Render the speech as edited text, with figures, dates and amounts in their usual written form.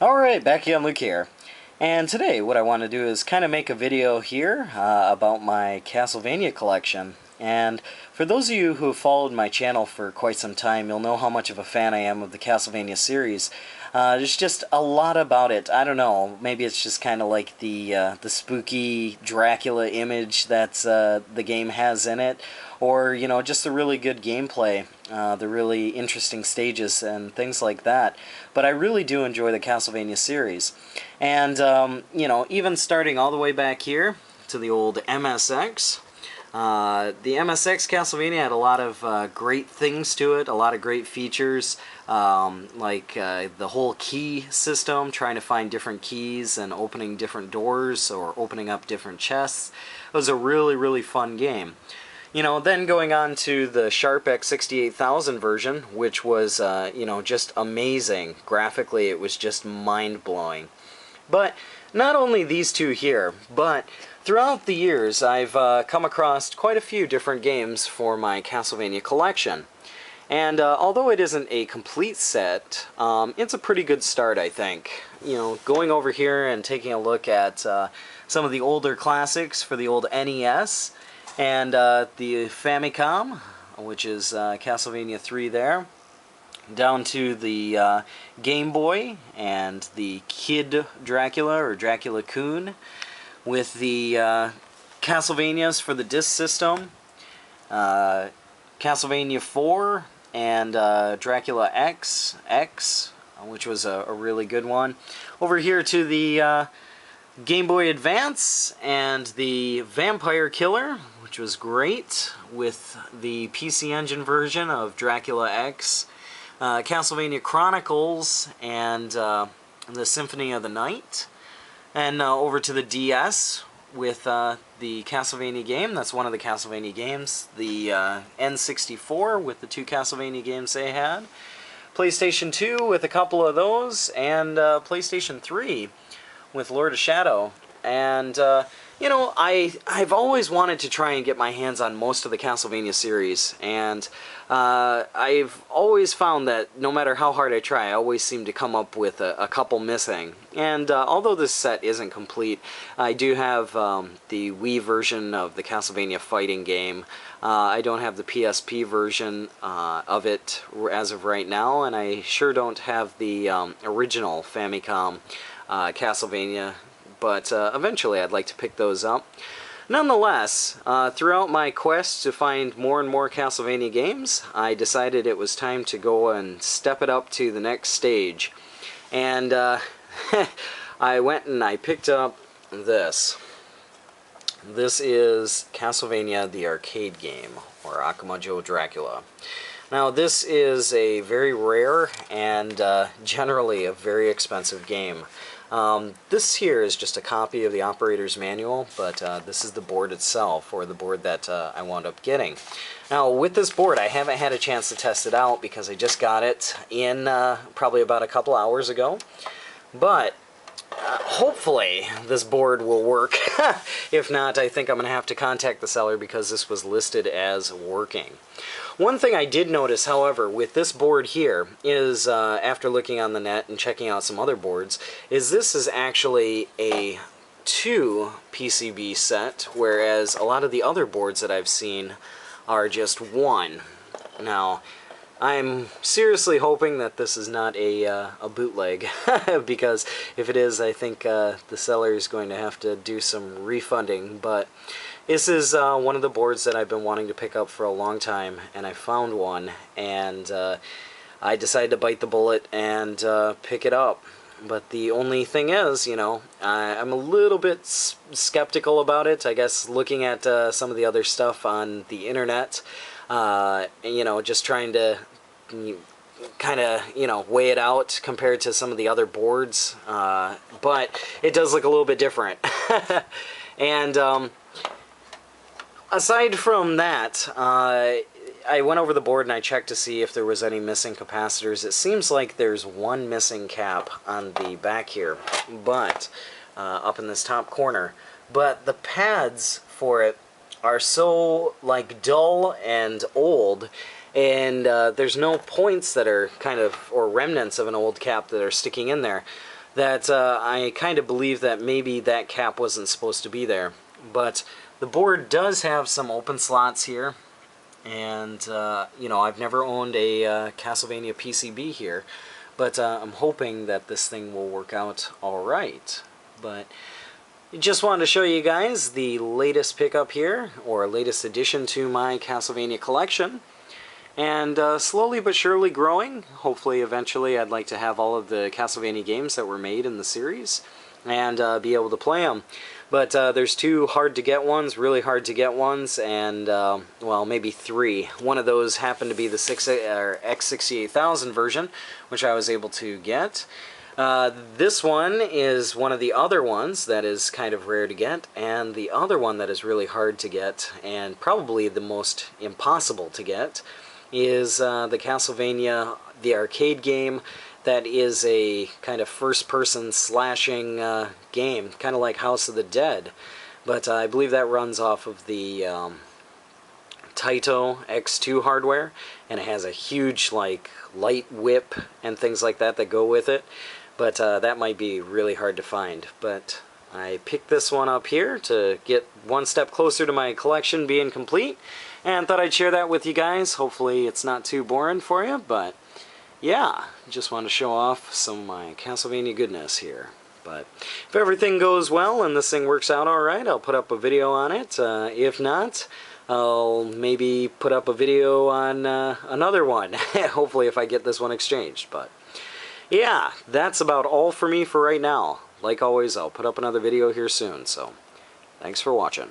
Alright, back again, Luke here. And today what I want to do is kind of make a video here about my Castlevania collection. And for those of you who have followed my channel for quite some time, you'll know how much of a fan I am of the Castlevania series. There's just a lot about it. I don't know, maybe it's just kind of like the spooky Dracula image that the game has in it, or, you know, just the really good gameplay, the really interesting stages and things like that. But I really do enjoy the Castlevania series. And, you know, even starting all the way back here to the old MSX, the MSX Castlevania had a lot of great things to it, a lot of great features, like the whole key system, trying to find different keys and opening different doors or opening up different chests. It was a really, really fun game. You know, then going on to the Sharp X68000 version, which was, you know, just amazing. Graphically, it was just mind-blowing. But not only these two here, but throughout the years, I've come across quite a few different games for my Castlevania collection. And although it isn't a complete set, it's a pretty good start, I think. You know, going over here and taking a look at some of the older classics for the old NES, and the Famicom, which is Castlevania 3 there, down to the Game Boy and the Kid Dracula, or Dracula Kun, with the Castlevanias for the disc system, Castlevania 4, and Dracula X, which was a really good one. Over here to the Game Boy Advance and the Vampire Killer, which was great, with the PC Engine version of Dracula X, Castlevania Chronicles, and the Symphony of the Night. And over to the DS with the Castlevania game. That's one of the Castlevania games. The N64 with the two Castlevania games they had. PlayStation 2 with a couple of those. And PlayStation 3 with Lord of Shadow. And, you know, I've always wanted to try and get my hands on most of the Castlevania series. And I've always found that no matter how hard I try, I always seem to come up with a couple missing. And although this set isn't complete, I do have the Wii version of the Castlevania fighting game. I don't have the PSP version of it as of right now, and I sure don't have the original Famicom Castlevania, but eventually I'd like to pick those up. Nonetheless, throughout my quest to find more and more Castlevania games, I decided it was time to go and step it up to the next stage. And I went and I picked up this. This is Castlevania the arcade game, or Akumajo Dracula. Now, this is a very rare and generally a very expensive game. This here is just a copy of the operator's manual, but this is the board itself, or the board that I wound up getting. Now, with this board, I haven't had a chance to test it out because I just got it in probably about a couple hours ago. But hopefully this board will work. If not, I think I'm going to have to contact the seller because this was listed as working. One thing I did notice, however, with this board here is, after looking on the net and checking out some other boards, is this is actually a 2 PCB set, whereas a lot of the other boards that I've seen are just 1. Now, I'm seriously hoping that this is not a bootleg, because if it is, I think the seller is going to have to do some refunding. But this is one of the boards that I've been wanting to pick up for a long time, and I found one, and I decided to bite the bullet and pick it up. But the only thing is, you know, I'm a little bit skeptical about it. I guess looking at some of the other stuff on the internet, you know, just trying to kind of, you know, weigh it out compared to some of the other boards. But it does look a little bit different. And aside from that, I went over the board and I checked to see if there was any missing capacitors. It seems like there's one missing cap on the back here, but up in this top corner. But the pads for it are so, like, dull and old, and there's no points that are kind of, or remnants of an old cap that are sticking in there. that I kind of believe that maybe that cap wasn't supposed to be there. But the board does have some open slots here, and you know, I've never owned a Castlevania PCB here, but I'm hoping that this thing will work out alright. But just wanted to show you guys the latest pickup here, or latest addition to my Castlevania collection. And slowly but surely growing. Hopefully eventually I'd like to have all of the Castlevania games that were made in the series and be able to play them. But there's two hard to get ones, really hard to get ones, and well, maybe three. One of those happened to be the X68000 version, which I was able to get. This one is one of the other ones that is kind of rare to get, and the other one that is really hard to get, and probably the most impossible to get, is the Castlevania, the arcade game, that is a kind of first-person slashing game, kind of like House of the Dead. But I believe that runs off of the Taito X2 hardware, and it has a huge like light whip and things like that that go with it. But that might be really hard to find. But I picked this one up here to get one step closer to my collection being complete, and thought I'd share that with you guys. Hopefully it's not too boring for you, but yeah, just wanted to show off some of my Castlevania goodness here. But if everything goes well and this thing works out alright, I'll put up a video on it. If not, I'll maybe put up a video on another one, hopefully if I get this one exchanged. But yeah, that's about all for me for right now. Like always, I'll put up another video here soon, so thanks for watching.